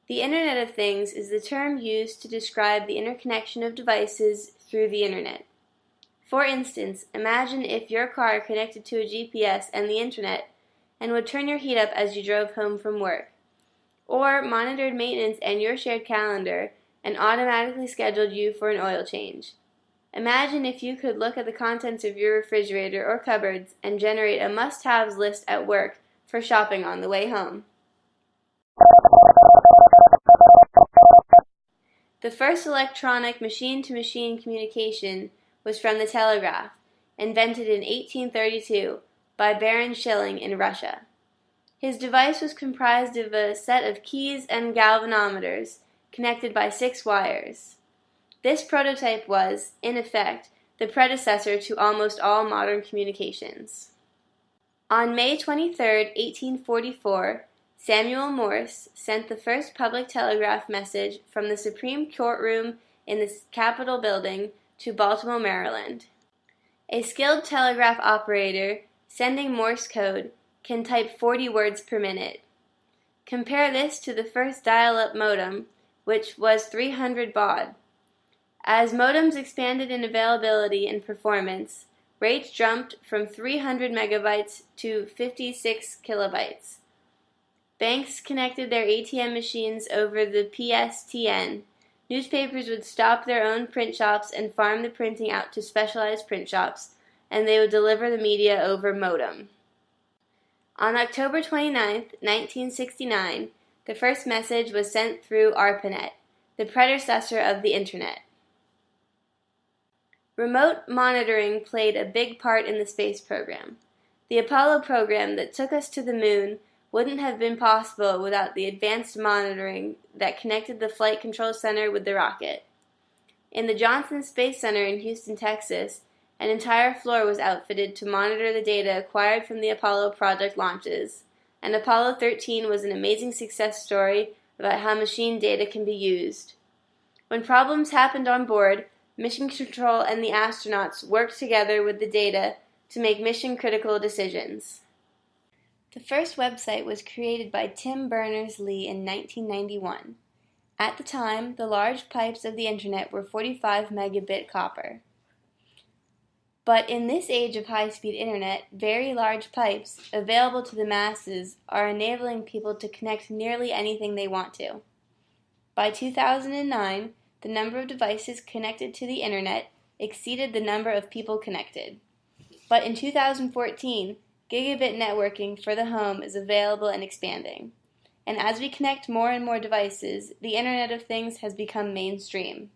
The Internet of Things is the term used to describe the interconnection of devices through the Internet. For instance, imagine if your car connected to a GPS and the Internet and would turn your heat up as you drove home from work, or monitored maintenance and your shared calendar and automatically scheduled you for an oil change. Imagine if you could look at the contents of your refrigerator or cupboards and generate a must-haves list at work for shopping on the way home. The first electronic machine-to-machine communication was from the telegraph, invented in 1832 by Baron Schilling in Russia. His device was comprised of a set of keys and galvanometers connected by 6 wires. This prototype was, in effect, the predecessor to almost all modern communications. On May 23, 1844, Samuel Morse sent the first public telegraph message from the Supreme Courtroom in the Capitol building to Baltimore, Maryland. A skilled telegraph operator sending Morse code can type 40 words per minute. Compare this to the first dial-up modem, which was 300 baud. As modems expanded in availability and performance, rates jumped from 300 megabytes to 56 kilobytes. Banks connected their ATM machines over the PSTN. Newspapers would stop their own print shops and farm the printing out to specialized print shops, and they would deliver the media over modem. On October 29, 1969, the first message was sent through ARPANET, the predecessor of the Internet. Remote monitoring played a big part in the space program. The Apollo program that took us to the moon wouldn't have been possible without the advanced monitoring that connected the Flight Control Center with the rocket. In the Johnson Space Center in Houston, Texas, an entire floor was outfitted to monitor the data acquired from the Apollo project launches, and Apollo 13 was an amazing success story about how machine data can be used. When problems happened on board, Mission Control and the astronauts worked together with the data to make mission-critical decisions. The first website was created by Tim Berners-Lee in 1991. At the time, the large pipes of the Internet were 45 megabit copper. But in this age of high-speed Internet, very large pipes, available to the masses, are enabling people to connect nearly anything they want to. By 2009, the number of devices connected to the Internet exceeded the number of people connected. But in 2014, gigabit networking for the home is available and expanding. And as we connect more and more devices, the Internet of Things has become mainstream.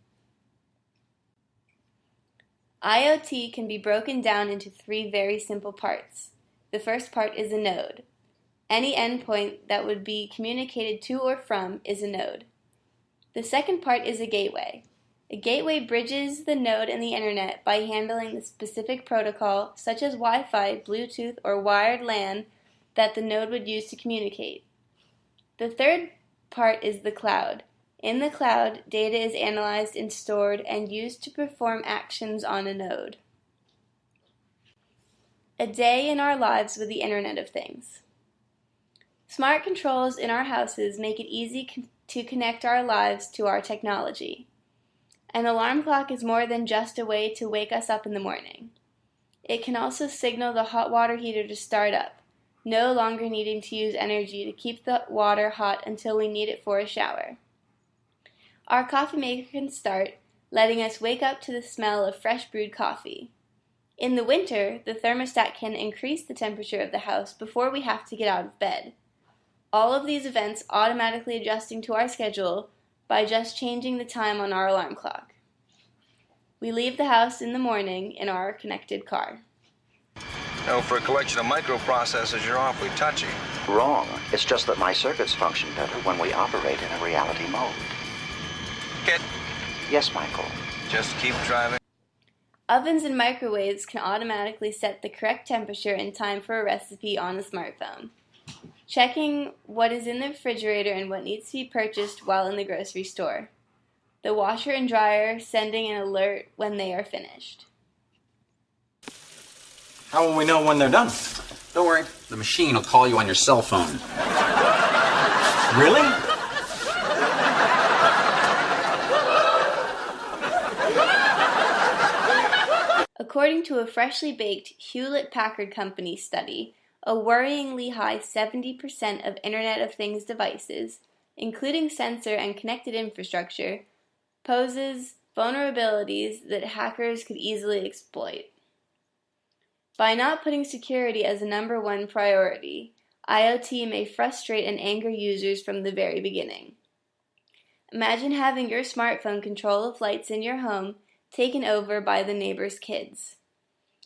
IoT can be broken down into 3 very simple parts. The first part is a node. Any endpoint that would be communicated to or from is a node. The second part is a gateway. A gateway bridges the node and the Internet by handling the specific protocol, such as Wi-Fi, Bluetooth, or wired LAN, that the node would use to communicate. The third part is the cloud. In the cloud, data is analyzed and stored and used to perform actions on a node. A day in our lives with the Internet of Things. Smart controls in our houses make it easy to connect our lives to our technology. An alarm clock is more than just a way to wake us up in the morning. It can also signal the hot water heater to start up, no longer needing to use energy to keep the water hot until we need it for a shower. Our coffee maker can start, letting us wake up to the smell of fresh brewed coffee. In the winter, the thermostat can increase the temperature of the house before we have to get out of bed. All of these events automatically adjusting to our schedule by just changing the time on our alarm clock. We leave the house in the morning in our connected car. No, for a collection of microprocessors, you're awfully touchy. Wrong. It's just that my circuits function better when we operate in a reality mode. Kid? Yes, Michael. Just keep driving. Ovens and microwaves can automatically set the correct temperature and time for a recipe on a smartphone. Checking what is in the refrigerator and what needs to be purchased while in the grocery store. The washer and dryer sending an alert when they are finished. How will we know when they're done? Don't worry, the machine will call you on your cell phone. Really? According to a freshly baked Hewlett-Packard Company study, a worryingly high 70% of Internet of Things devices, including sensor and connected infrastructure, poses vulnerabilities that hackers could easily exploit. By not putting security as a number one priority, IoT may frustrate and anger users from the very beginning. Imagine having your smartphone control of lights in your home taken over by the neighbor's kids.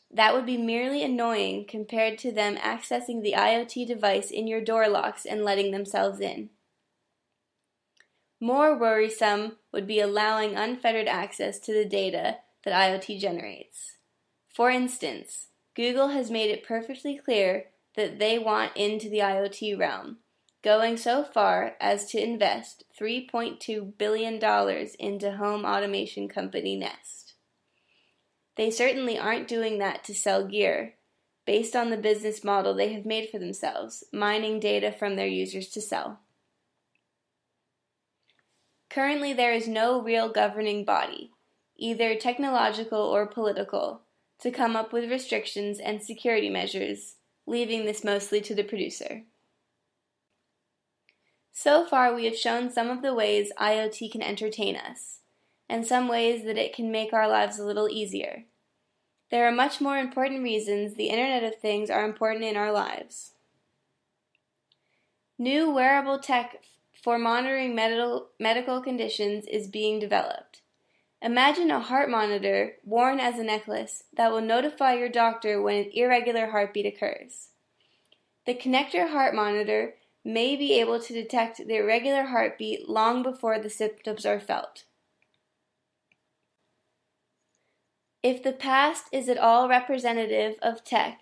That would be merely annoying compared to them accessing the IoT device in your door locks and letting themselves in. More worrisome would be allowing unfettered access to the data that IoT generates. For instance, Google has made it perfectly clear that they want into the IoT realm, going so far as to invest $3.2 billion into home automation company Nest. They certainly aren't doing that to sell gear, based on the business model they have made for themselves, mining data from their users to sell. Currently, there is no real governing body, either technological or political, to come up with restrictions and security measures, leaving this mostly to the producer. So far, we have shown some of the ways IoT can entertain us, and some ways that it can make our lives a little easier. There are much more important reasons the Internet of Things are important in our lives. New wearable tech for monitoring medical conditions is being developed. Imagine a heart monitor worn as a necklace that will notify your doctor when an irregular heartbeat occurs. The connector heart monitor may be able to detect the irregular heartbeat long before the symptoms are felt. If the past is at all representative of tech,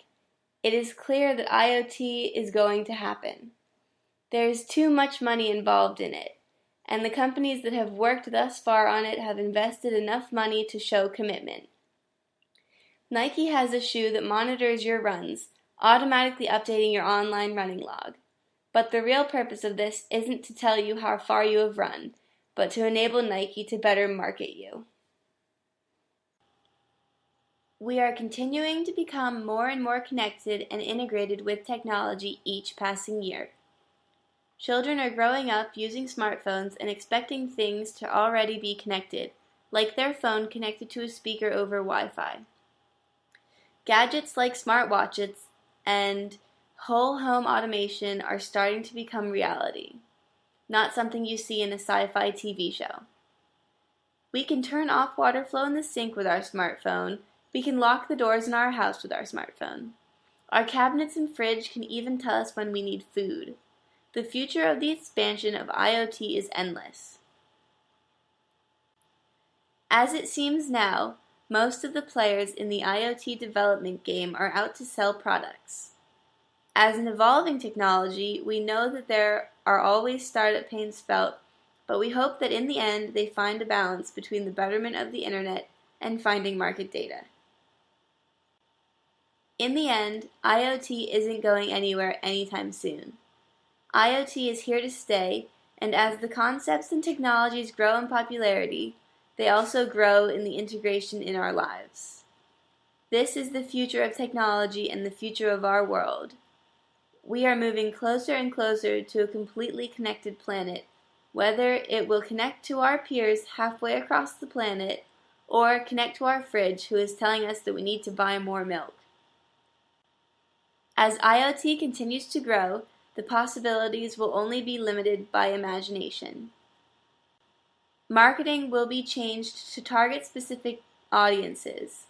it is clear that IoT is going to happen. There is too much money involved in it, and the companies that have worked thus far on it have invested enough money to show commitment. Nike has a shoe that monitors your runs, automatically updating your online running log. But the real purpose of this isn't to tell you how far you have run, but to enable Nike to better market you. We are continuing to become more and more connected and integrated with technology each passing year. Children are growing up using smartphones and expecting things to already be connected, like their phone connected to a speaker over Wi-Fi. Gadgets like smartwatches and whole home automation are starting to become reality, not something you see in a sci-fi TV show. We can turn off water flow in the sink with our smartphone. We can lock the doors in our house with our smartphone. Our cabinets and fridge can even tell us when we need food. The future of the expansion of IoT is endless. As it seems now, most of the players in the IoT development game are out to sell products. As an evolving technology, we know that there are always startup pains felt, but we hope that in the end they find a balance between the betterment of the Internet and finding market data. In the end, IoT isn't going anywhere anytime soon. IoT is here to stay, and as the concepts and technologies grow in popularity, they also grow in the integration in our lives. This is the future of technology and the future of our world. We are moving closer and closer to a completely connected planet, whether it will connect to our peers halfway across the planet or connect to our fridge who is telling us that we need to buy more milk. As IoT continues to grow, the possibilities will only be limited by imagination. Marketing will be changed to target specific audiences.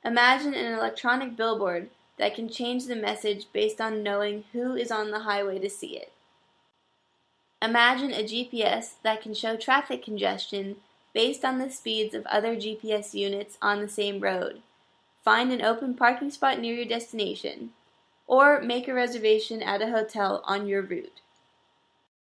Imagine an electronic billboard that can change the message based on knowing who is on the highway to see it. Imagine a GPS that can show traffic congestion based on the speeds of other GPS units on the same road. Find an open parking spot near your destination, or make a reservation at a hotel on your route.